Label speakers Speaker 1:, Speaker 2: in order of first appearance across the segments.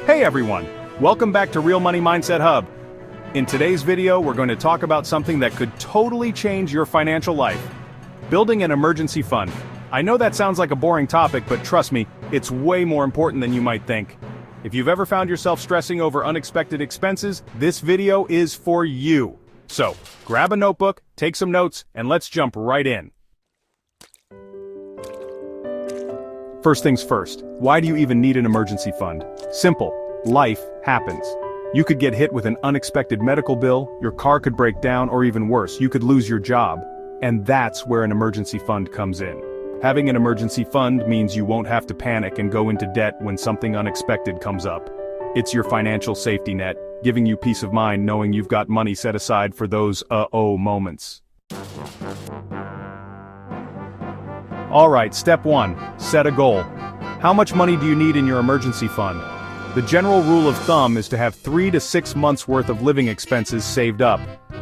Speaker 1: Hey everyone! Welcome back to Real Money Mindset Hub. In today's video, we're going to talk about something that could totally change your financial life. Building an emergency fund. I know that sounds like a boring topic, but trust me, it's way more important than you might think. If you've ever found yourself stressing over unexpected expenses, this video is for you. So, grab a notebook, take some notes, and let's jump right in. First things first, why do you even need an emergency fund? Simple. Life happens. You could get hit with an unexpected medical bill, your car could break down, or even worse, you could lose your job. And that's where an emergency fund comes in. Having an emergency fund means you won't have to panic and go into debt when something unexpected comes up. It's your financial safety net, giving you peace of mind knowing you've got money set aside for those uh-oh moments. Alright, step 1, set a goal. How much money do you need in your emergency fund? The general rule of thumb is to have 3 to 6 months worth of living expenses saved up.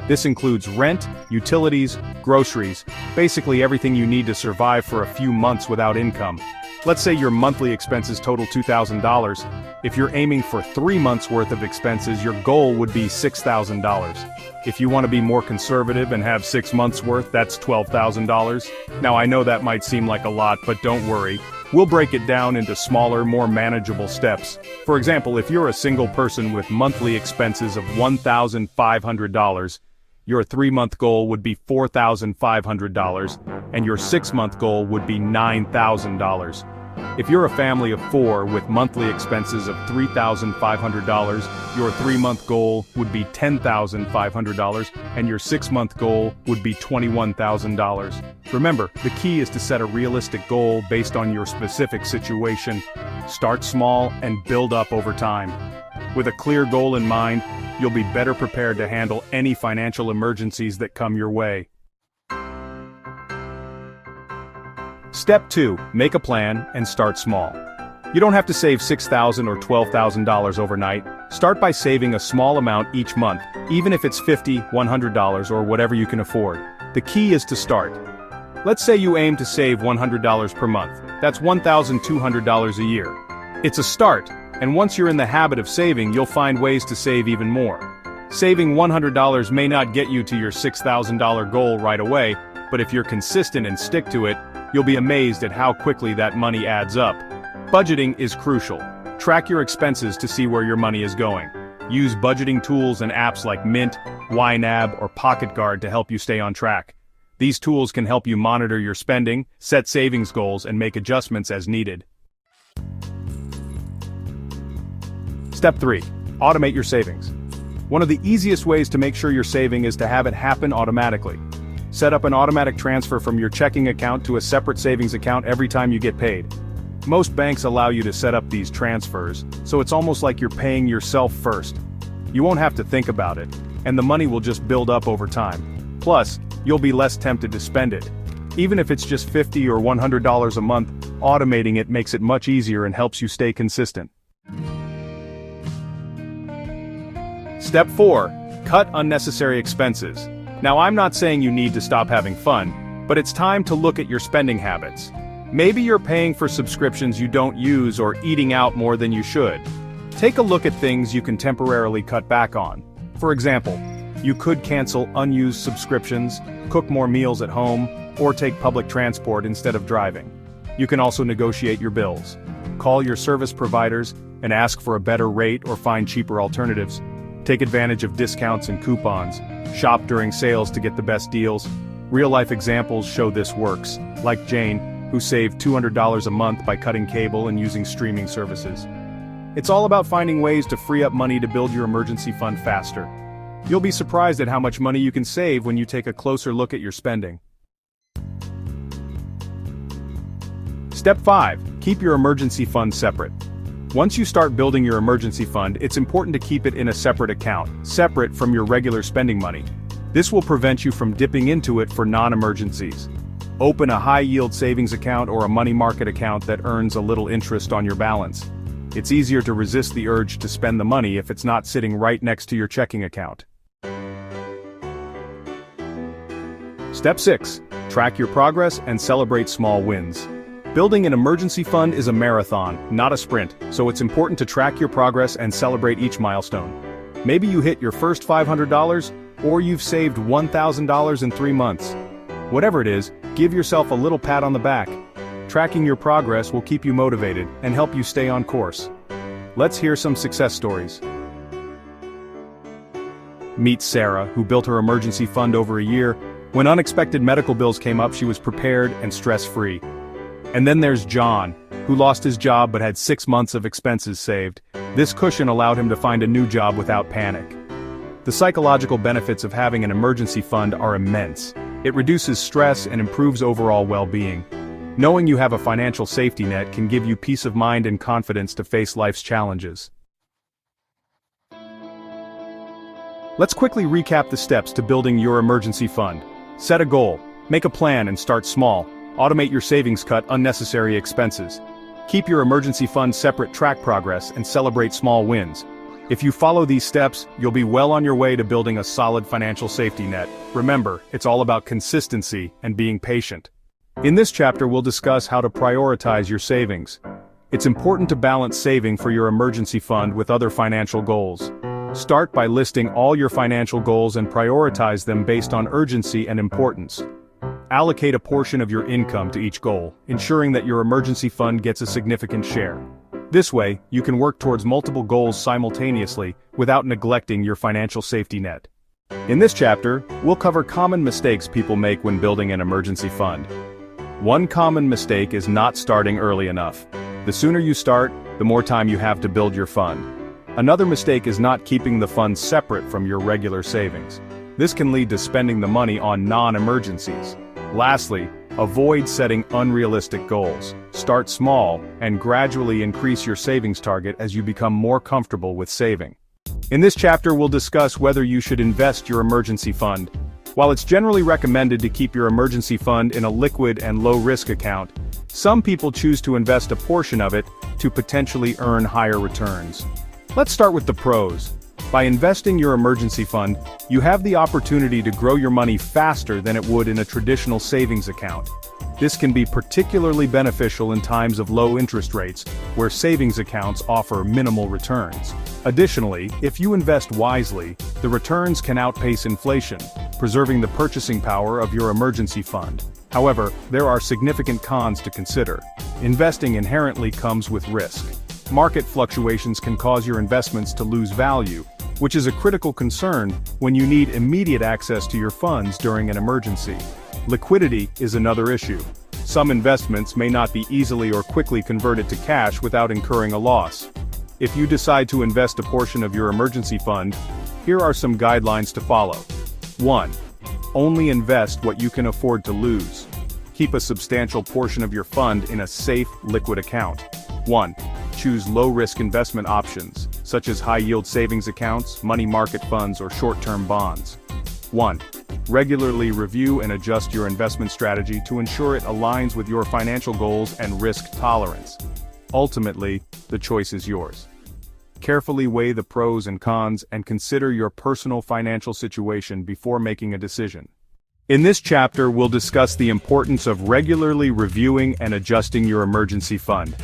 Speaker 1: This includes rent, utilities, groceries, basically everything you need to survive for a few months without income. Let's say your monthly expenses total $2,000. If you're aiming for 3 months worth of expenses, your goal would be $6,000. If you want to be more conservative and have 6 months worth, that's $12,000. Now I know that might seem like a lot, but don't worry. We'll break it down into smaller, more manageable steps. For example, if you're a single person with monthly expenses of $1,500, your 3-month goal would be $4,500, and your 6-month goal would be $9,000. If you're a family of 4 with monthly expenses of $3,500, your 3-month goal would be $10,500, and your 6-month goal would be $21,000. Remember, the key is to set a realistic goal based on your specific situation. Start small and build up over time. With a clear goal in mind, you'll be better prepared to handle any financial emergencies that come your way. Step 2, make a plan and start small. You don't have to save $6,000 or $12,000 overnight. Start by saving a small amount each month, even if it's $50, $100, or whatever you can afford. The key is to start. Let's say you aim to save $100 per month. That's $1,200 a year. It's a start, and once you're in the habit of saving, you'll find ways to save even more. Saving $100 may not get you to your $6,000 goal right away, but if you're consistent and stick to it, you'll be amazed at how quickly that money adds up. Budgeting is crucial. Track your expenses to see where your money is going. Use budgeting tools and apps like Mint, YNAB, or Pocket Guard to help you stay on track. These tools can help you monitor your spending, set savings goals, and make adjustments as needed. Step 3. Automate your savings. One of the easiest ways to make sure you're saving is to have it happen automatically. Set up an automatic transfer from your checking account to a separate savings account every time you get paid. Most banks allow you to set up these transfers, so it's almost like you're paying yourself first. You won't have to think about it, and the money will just build up over time. Plus, you'll be less tempted to spend it. Even if it's just $50 or $100 a month, automating it makes it much easier and helps you stay consistent. Step 4. Cut unnecessary expenses. Now I'm not saying you need to stop having fun, but it's time to look at your spending habits. Maybe you're paying for subscriptions you don't use or eating out more than you should. Take a look at things you can temporarily cut back on. For example, you could cancel unused subscriptions, cook more meals at home, or take public transport instead of driving. You can also negotiate your bills. Call your service providers and ask for a better rate or find cheaper alternatives. Take advantage of discounts and coupons. Shop during sales to get the best deals. Real-life examples show this works, like Jane, who saved $200 a month by cutting cable and using streaming services. It's all about finding ways to free up money to build your emergency fund faster. You'll be surprised at how much money you can save when you take a closer look at your spending. Step 5. Keep your emergency fund separate. Once you start building your emergency fund, it's important to keep it in a separate account, separate from your regular spending money. This will prevent you from dipping into it for non-emergencies. Open a high-yield savings account or a money market account that earns a little interest on your balance. It's easier to resist the urge to spend the money if it's not sitting right next to your checking account. Step 6. Track your progress and celebrate small wins. Building an emergency fund is a marathon, not a sprint, so it's important to track your progress and celebrate each milestone. Maybe you hit your first $500, or you've saved $1,000 in 3 months. Whatever it is, give yourself a little pat on the back. Tracking your progress will keep you motivated and help you stay on course. Let's hear some success stories. Meet Sarah, who built her emergency fund over a year. When unexpected medical bills came up, she was prepared and stress-free. And then there's John, who lost his job but had 6 months of expenses saved. This cushion allowed him to find a new job without panic. The psychological benefits of having an emergency fund are immense. It reduces stress and improves overall well-being. Knowing you have a financial safety net can give you peace of mind and confidence to face life's challenges. Let's quickly recap the steps to building your emergency fund. Set a goal, make a plan and start small. Automate your savings, cut unnecessary expenses. Keep your emergency fund separate, track progress, and celebrate small wins. If you follow these steps, you'll be well on your way to building a solid financial safety net. Remember, it's all about consistency and being patient. In this chapter, we'll discuss how to prioritize your savings. It's important to balance saving for your emergency fund with other financial goals. Start by listing all your financial goals and prioritize them based on urgency and importance. Allocate a portion of your income to each goal, ensuring that your emergency fund gets a significant share. This way, you can work towards multiple goals simultaneously without neglecting your financial safety net. In this chapter, we'll cover common mistakes people make when building an emergency fund. One common mistake is not starting early enough. The sooner you start, the more time you have to build your fund. Another mistake is not keeping the fund separate from your regular savings. This can lead to spending the money on non-emergencies. Lastly, avoid setting unrealistic goals. Start small and gradually increase your savings target as you become more comfortable with saving. In this chapter, we'll discuss whether you should invest your emergency fund. While it's generally recommended to keep your emergency fund in a liquid and low-risk account, some people choose to invest a portion of it to potentially earn higher returns. Let's start with the pros. By investing your emergency fund, you have the opportunity to grow your money faster than it would in a traditional savings account. This can be particularly beneficial in times of low interest rates, where savings accounts offer minimal returns. Additionally, if you invest wisely, the returns can outpace inflation, preserving the purchasing power of your emergency fund. However, there are significant cons to consider. Investing inherently comes with risk. Market fluctuations can cause your investments to lose value, which is a critical concern when you need immediate access to your funds during an emergency. Liquidity is another issue. Some investments may not be easily or quickly converted to cash without incurring a loss. If you decide to invest a portion of your emergency fund, here are some guidelines to follow. 1. Only invest what you can afford to lose. Keep a substantial portion of your fund in a safe, liquid account. 1. Choose low-risk investment options, such as high-yield savings accounts, money market funds, or short-term bonds. 1. Regularly review and adjust your investment strategy to ensure it aligns with your financial goals and risk tolerance. Ultimately, the choice is yours. Carefully weigh the pros and cons and consider your personal financial situation before making a decision. In this chapter, we'll discuss the importance of regularly reviewing and adjusting your emergency fund.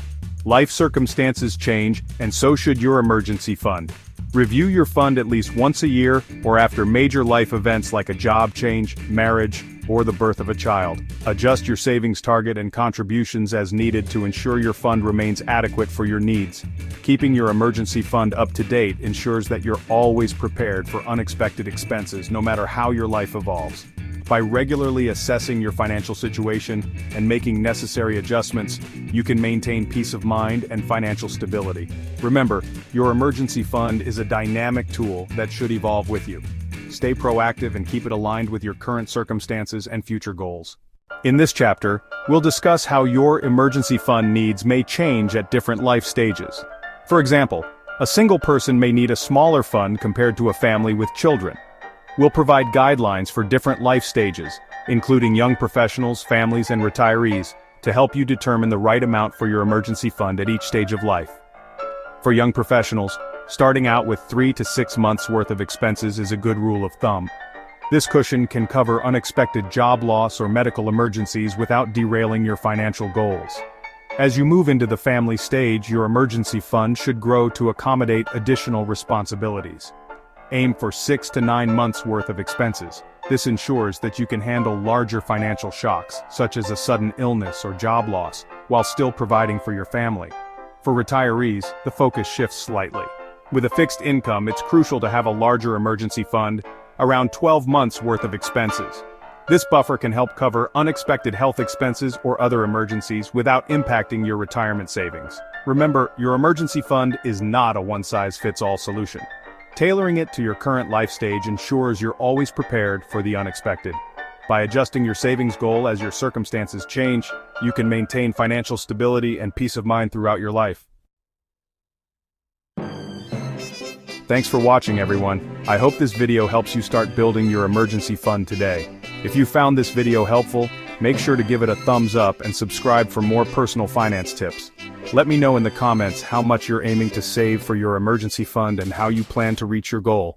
Speaker 1: Life circumstances change, and so should your emergency fund. Review your fund at least once a year or after major life events like a job change, marriage, or the birth of a child. Adjust your savings target and contributions as needed to ensure your fund remains adequate for your needs. Keeping your emergency fund up to date ensures that you're always prepared for unexpected expenses, no matter how your life evolves. By regularly assessing your financial situation and making necessary adjustments, you can maintain peace of mind and financial stability. Remember, your emergency fund is a dynamic tool that should evolve with you. Stay proactive and keep it aligned with your current circumstances and future goals. In this chapter, we'll discuss how your emergency fund needs may change at different life stages. For example, a single person may need a smaller fund compared to a family with children. We'll provide guidelines for different life stages, including young professionals, families, and retirees, to help you determine the right amount for your emergency fund at each stage of life. For young professionals, starting out with 3 to 6 months' worth of expenses is a good rule of thumb. This cushion can cover unexpected job loss or medical emergencies without derailing your financial goals. As you move into the family stage, your emergency fund should grow to accommodate additional responsibilities. Aim for 6 to 9 months worth of expenses. This ensures that you can handle larger financial shocks, such as a sudden illness or job loss, while still providing for your family. For retirees, the focus shifts slightly. With a fixed income, it's crucial to have a larger emergency fund, around 12 months worth of expenses. This buffer can help cover unexpected health expenses or other emergencies without impacting your retirement savings. Remember, your emergency fund is not a one-size-fits-all solution. Tailoring it to your current life stage ensures you're always prepared for the unexpected. By adjusting your savings goal as your circumstances change, you can maintain financial stability and peace of mind throughout your life. Thanks for watching, everyone. I hope this video helps you start building your emergency fund today. If you found this video helpful, make sure to give it a thumbs up and subscribe for more personal finance tips. Let me know in the comments how much you're aiming to save for your emergency fund and how you plan to reach your goal.